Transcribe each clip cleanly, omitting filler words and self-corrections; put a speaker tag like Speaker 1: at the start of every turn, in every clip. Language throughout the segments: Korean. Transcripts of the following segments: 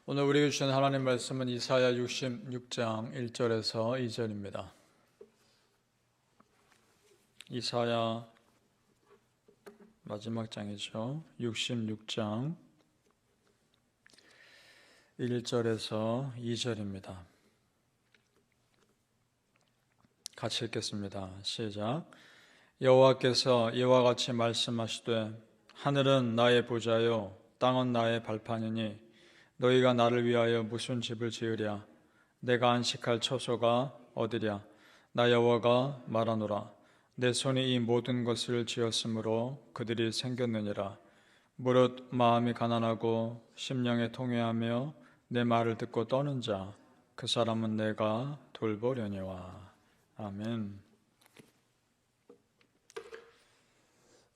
Speaker 1: 오늘 우리에게 주신 하나님 말씀은 이사야 66장 1절에서 2절입니다. 이사야 마지막 장이죠. 66장 1절에서 2절입니다. 같이 읽겠습니다. 시작. 여호와께서 이와 같이 말씀하시되 하늘은 나의 보좌요 땅은 나의 발판이니 너희가 나를 위하여 무슨 집을 지으랴? 내가 안식할 처소가 어디랴? 나 여호와가 말하노라. 내 손이 이 모든 것을 지었으므로 그들이 생겼느니라. 무릇 마음이 가난하고 심령에 통회하며 내 말을 듣고 떠는 자, 그 사람은 내가 돌보려니와. 아멘.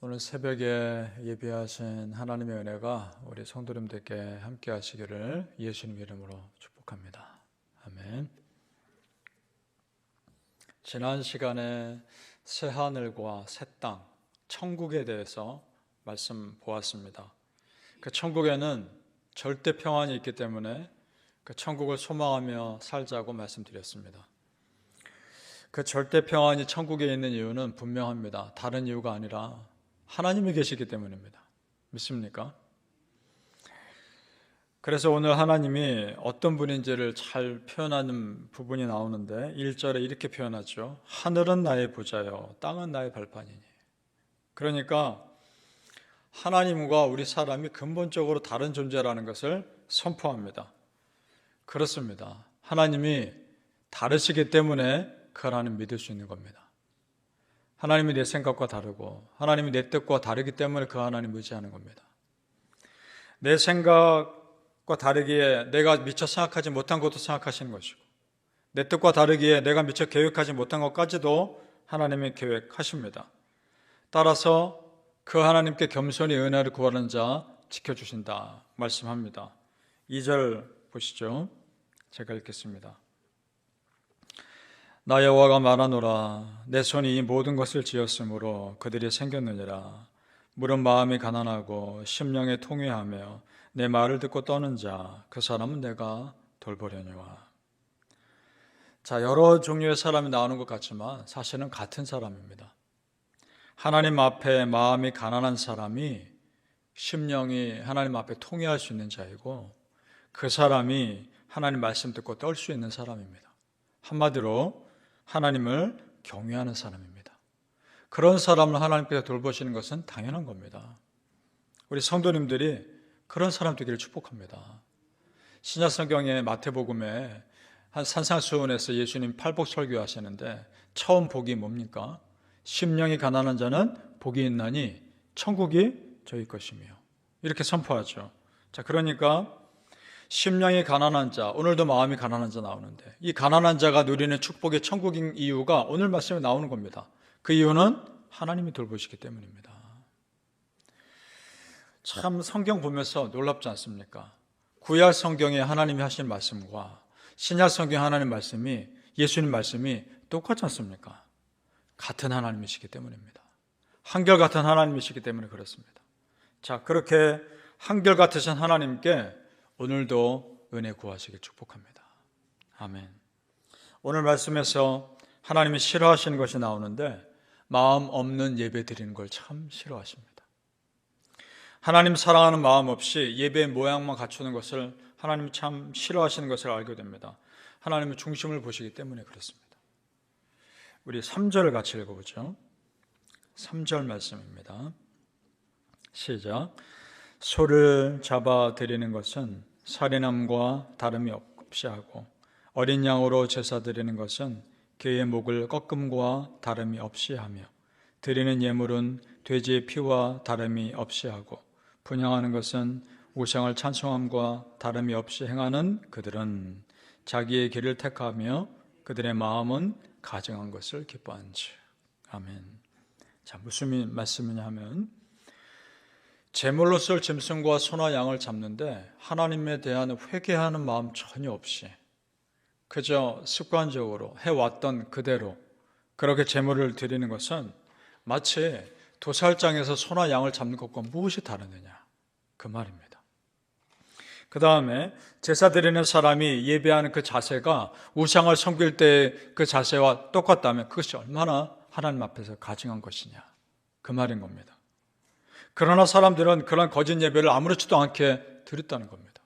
Speaker 1: 오늘 새벽에 예배하신 하나님의 은혜가 우리 성도님들께 함께 하시기를 예수님 이름으로 축복합니다. 아멘. 지난 시간에 새 하늘과 새 땅, 천국에 대해서 말씀 보았습니다. 그 천국에는 절대 평안이 있기 때문에 그 천국을 소망하며 살자고 말씀드렸습니다. 그 절대 평안이 천국에 있는 이유는 분명합니다. 다른 이유가 아니라 하나님이 계시기 때문입니다. 믿습니까? 그래서 오늘 하나님이 어떤 분인지를 잘 표현하는 부분이 나오는데 1절에 이렇게 표현하죠. 하늘은 나의 보좌요 땅은 나의 발판이니. 그러니까 하나님과 우리 사람이 근본적으로 다른 존재라는 것을 선포합니다. 그렇습니다. 하나님이 다르시기 때문에 그 하나님 믿을 수 있는 겁니다. 하나님이 내 생각과 다르고 하나님이 내 뜻과 다르기 때문에 그 하나님 의지하는 겁니다. 내 생각과 다르기에 내가 미처 생각하지 못한 것도 생각하시는 것이고 내 뜻과 다르기에 내가 미처 계획하지 못한 것까지도 하나님이 계획하십니다. 따라서 그 하나님께 겸손히 은혜를 구하는 자 지켜주신다 말씀합니다. 2절 보시죠. 제가 읽겠습니다. 나 여호와가 말하노라. 내 손이 이 모든 것을 지었으므로 그들이 생겼느니라. 무릇 마음이 가난하고 심령에 통회하며 내 말을 듣고 떠는 자, 그 사람은 내가 돌보려니와. 자, 여러 종류의 사람이 나오는 것 같지만 사실은 같은 사람입니다. 하나님 앞에 마음이 가난한 사람이 심령이 하나님 앞에 통회할 수 있는 자이고 그 사람이 하나님 말씀 듣고 떨 수 있는 사람입니다. 한마디로 하나님을 경외하는 사람입니다. 그런 사람을 하나님께서 돌보시는 것은 당연한 겁니다. 우리 성도님들이 그런 사람 되기를 축복합니다. 신약성경의 마태복음에 한 산상수훈에서 예수님 팔복 설교하시는데 처음 복이 뭡니까? 심령이 가난한 자는 복이 있나니 천국이 저희 것이며 이렇게 선포하죠. 자, 그러니까 심령이 가난한 자, 오늘도 마음이 가난한 자 나오는데 이 가난한 자가 누리는 축복의 천국인 이유가 오늘 말씀에 나오는 겁니다. 그 이유는 하나님이 돌보시기 때문입니다. 참 성경 보면서 놀랍지 않습니까? 구약 성경에 하나님이 하신 말씀과 신약 성경 하나님 말씀이 예수님 말씀이 똑같지 않습니까? 같은 하나님이시기 때문입니다. 한결같은 하나님이시기 때문에 그렇습니다. 자, 그렇게 한결같으신 하나님께 오늘도 은혜 구하시길 축복합니다. 아멘. 오늘 말씀에서 하나님이 싫어하시는 것이 나오는데 마음 없는 예배 드리는 걸 참 싫어하십니다. 하나님 사랑하는 마음 없이 예배의 모양만 갖추는 것을 하나님이 참 싫어하시는 것을 알게 됩니다. 하나님의 중심을 보시기 때문에 그렇습니다. 우리 3절을 같이 읽어보죠. 3절 말씀입니다. 시작. 소를 잡아 드리는 것은 살인함과 다름이 없이 하고 어린 양으로 제사 드리는 것은 그의 목을 꺾음과 다름이 없이 하며 드리는 예물은 돼지의 피와 다름이 없이 하고 분향하는 것은 우상을 찬송함과 다름이 없이 행하는 그들은 자기의 길을 택하며 그들의 마음은 가증한 것을 기뻐한지. 아멘. 자, 무슨 말씀이냐 하면 제물로 쓸 짐승과 소나 양을 잡는데 하나님에 대한 회개하는 마음 전혀 없이 그저 습관적으로 해왔던 그대로 그렇게 제물을 드리는 것은 마치 도살장에서 소나 양을 잡는 것과 무엇이 다르느냐 그 말입니다. 그 다음에 제사 드리는 사람이 예배하는 그 자세가 우상을 섬길 때 그 자세와 똑같다면 그것이 얼마나 하나님 앞에서 가증한 것이냐, 그 말인 겁니다. 그러나 사람들은 그런 거짓 예배를 아무렇지도 않게 드렸다는 겁니다.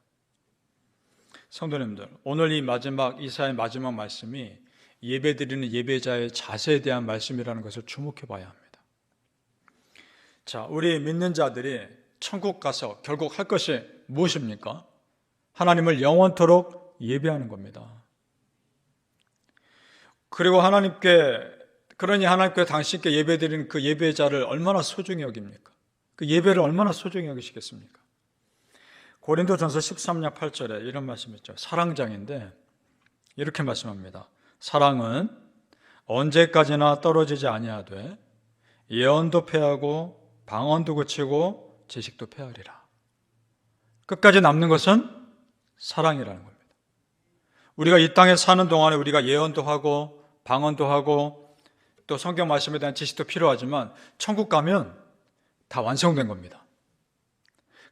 Speaker 1: 성도님들, 오늘 이사야의 마지막 말씀이 예배 드리는 예배자의 자세에 대한 말씀이라는 것을 주목해 봐야 합니다. 자, 우리 믿는 자들이 천국 가서 결국 할 것이 무엇입니까? 하나님을 영원토록 예배하는 겁니다. 그리고 그러니 하나님께 당신께 예배드리는 그 예배자를 얼마나 소중히 여깁니까? 그 예배를 얼마나 소중히 여기시겠습니까? 고린도전서 13장 8절에 이런 말씀이 있죠. 사랑장인데 이렇게 말씀합니다. 사랑은 언제까지나 떨어지지 아니하되 예언도 패하고 방언도 그치고 지식도 패하리라. 끝까지 남는 것은 사랑이라는 겁니다. 우리가 이 땅에 사는 동안에 우리가 예언도 하고 방언도 하고 또 성경 말씀에 대한 지식도 필요하지만 천국 가면 다 완성된 겁니다.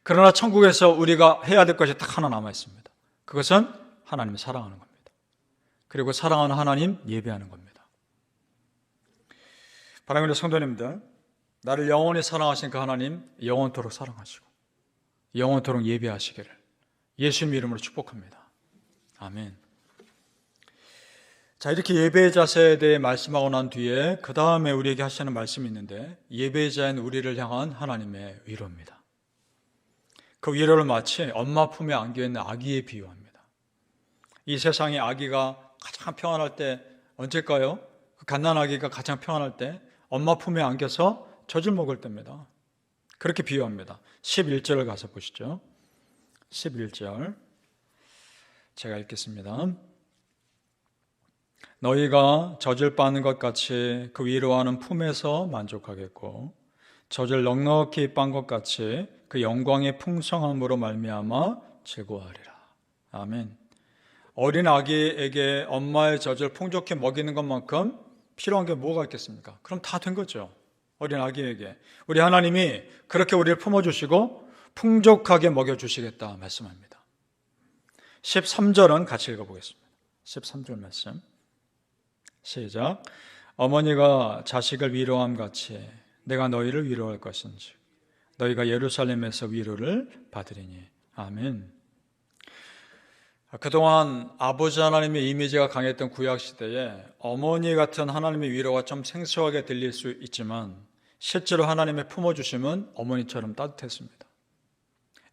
Speaker 1: 그러나 천국에서 우리가 해야 될 것이 딱 하나 남아 있습니다. 그것은 하나님을 사랑하는 겁니다. 그리고 사랑하는 하나님 예배하는 겁니다. 사랑하는 성도님들, 나를 영원히 사랑하신 그 하나님 영원토록 사랑하시고 영원토록 예배하시기를 예수님 이름으로 축복합니다. 아멘. 자, 이렇게 예배의 자세에 대해 말씀하고 난 뒤에 그 다음에 우리에게 하시는 말씀이 있는데 예배자인 우리를 향한 하나님의 위로입니다. 그 위로를 마치 엄마 품에 안겨있는 아기에 비유합니다. 이 세상에 아기가 가장 평안할 때 언제일까요? 그 갓난아기가 가장 평안할 때 엄마 품에 안겨서 젖을 먹을 때입니다. 그렇게 비유합니다. 11절을 가서 보시죠. 11절 제가 읽겠습니다. 너희가 젖을 빠는 것 같이 그 위로하는 품에서 만족하겠고 젖을 넉넉히 빤 것 같이 그 영광의 풍성함으로 말미암아 즐거워하리라. 아멘. 어린 아기에게 엄마의 젖을 풍족히 먹이는 것만큼 필요한 게 뭐가 있겠습니까? 그럼 다 된 거죠. 어린 아기에게 우리 하나님이 그렇게 우리를 품어주시고 풍족하게 먹여주시겠다 말씀합니다. 13절은 같이 읽어보겠습니다. 13절 말씀 시작. 어머니가 자식을 위로함 같이 내가 너희를 위로할 것인지 너희가 예루살렘에서 위로를 받으리니. 아멘. 그동안 아버지 하나님의 이미지가 강했던 구약시대에 어머니 같은 하나님의 위로가 좀 생소하게 들릴 수 있지만 실제로 하나님의 품어주심은 어머니처럼 따뜻했습니다.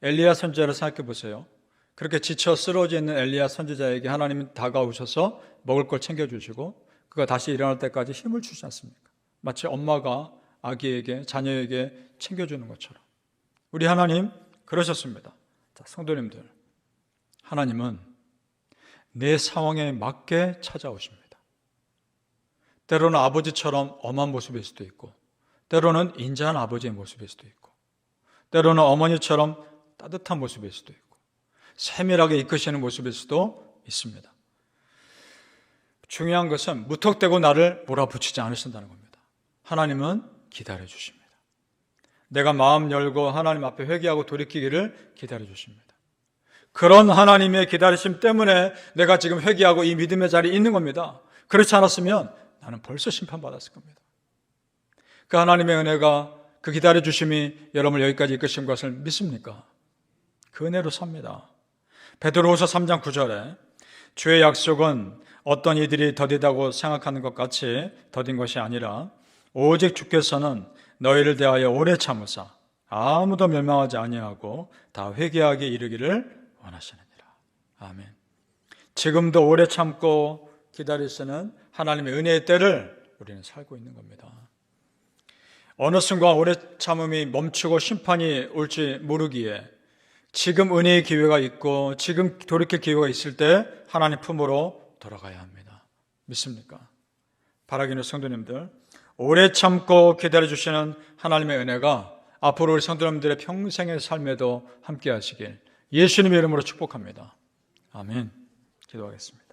Speaker 1: 엘리야 선지자를 생각해 보세요. 그렇게 지쳐 쓰러져 있는 엘리야 선지자에게 하나님은 다가오셔서 먹을 걸 챙겨주시고 그가 다시 일어날 때까지 힘을 주지 않습니까? 마치 엄마가 아기에게, 자녀에게 챙겨주는 것처럼. 우리 하나님 그러셨습니다. 자, 성도님들, 하나님은 내 상황에 맞게 찾아오십니다. 때로는 아버지처럼 엄한 모습일 수도 있고 때로는 인자한 아버지의 모습일 수도 있고 때로는 어머니처럼 따뜻한 모습일 수도 있고 세밀하게 이끄시는 모습일 수도 있습니다. 중요한 것은 무턱대고 나를 몰아붙이지 않으신다는 겁니다. 하나님은 기다려주십니다. 내가 마음 열고 하나님 앞에 회개하고 돌이키기를 기다려주십니다. 그런 하나님의 기다리심 때문에 내가 지금 회개하고 이 믿음의 자리에 있는 겁니다. 그렇지 않았으면 나는 벌써 심판받았을 겁니다. 그 하나님의 은혜가, 그 기다려주심이 여러분을 여기까지 이끄신 것을 믿습니까? 그 은혜로 삽니다. 베드로후서 3장 9절에 주의 약속은 어떤 이들이 더디다고 생각하는 것 같이 더딘 것이 아니라 오직 주께서는 너희를 대하여 오래 참으사 아무도 멸망하지 아니하고 다 회개하게 이르기를 원하시느니라. 아멘. 지금도 오래 참고 기다리시는 하나님의 은혜의 때를 우리는 살고 있는 겁니다. 어느 순간 오래 참음이 멈추고 심판이 올지 모르기에 지금 은혜의 기회가 있고 지금 돌이킬 기회가 있을 때 하나님 품으로 돌아가야 합니다. 믿습니까? 바라기는 성도님들, 오래 참고 기다려주시는 하나님의 은혜가 앞으로 우리 성도님들의 평생의 삶에도 함께 하시길 예수님의 이름으로 축복합니다. 아멘. 기도하겠습니다.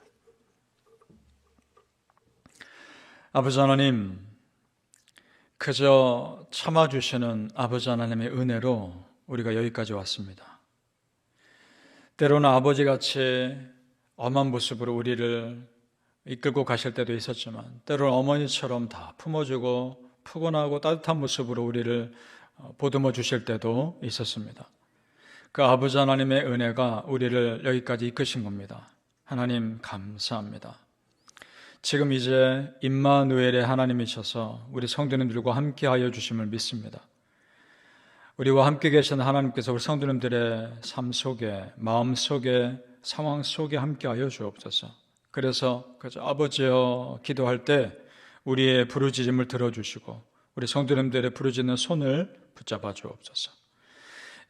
Speaker 1: 아버지 하나님, 그저 참아주시는 아버지 하나님의 은혜로 우리가 여기까지 왔습니다. 때로는 아버지같이 엄한 모습으로 우리를 이끌고 가실 때도 있었지만 때로는 어머니처럼 다 품어주고 푸근하고 따뜻한 모습으로 우리를 보듬어 주실 때도 있었습니다. 그 아버지 하나님의 은혜가 우리를 여기까지 이끄신 겁니다. 하나님 감사합니다. 지금 이제 임마누엘의 하나님이셔서 우리 성도님들과 함께하여 주심을 믿습니다. 우리와 함께 계신 하나님께서 우리 성도님들의 삶 속에, 마음 속에, 상황 속에 함께하여 주옵소서. 그래서 아버지여 기도할 때 우리의 부르짖음을 들어주시고 우리 성도님들의 부르짖는 손을 붙잡아 주옵소서.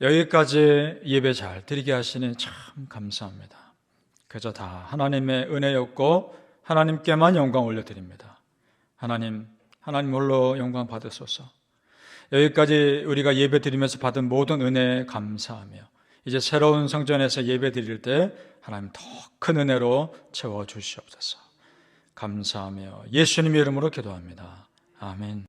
Speaker 1: 여기까지 예배 잘 드리게 하시니 참 감사합니다. 그저 다 하나님의 은혜였고 하나님께만 영광 올려드립니다. 하나님 홀로 영광 받으소서. 여기까지 우리가 예배 드리면서 받은 모든 은혜에 감사하며 이제 새로운 성전에서 예배 드릴 때 하나님 더 큰 은혜로 채워주시옵소서. 감사하며 예수님의 이름으로 기도합니다. 아멘.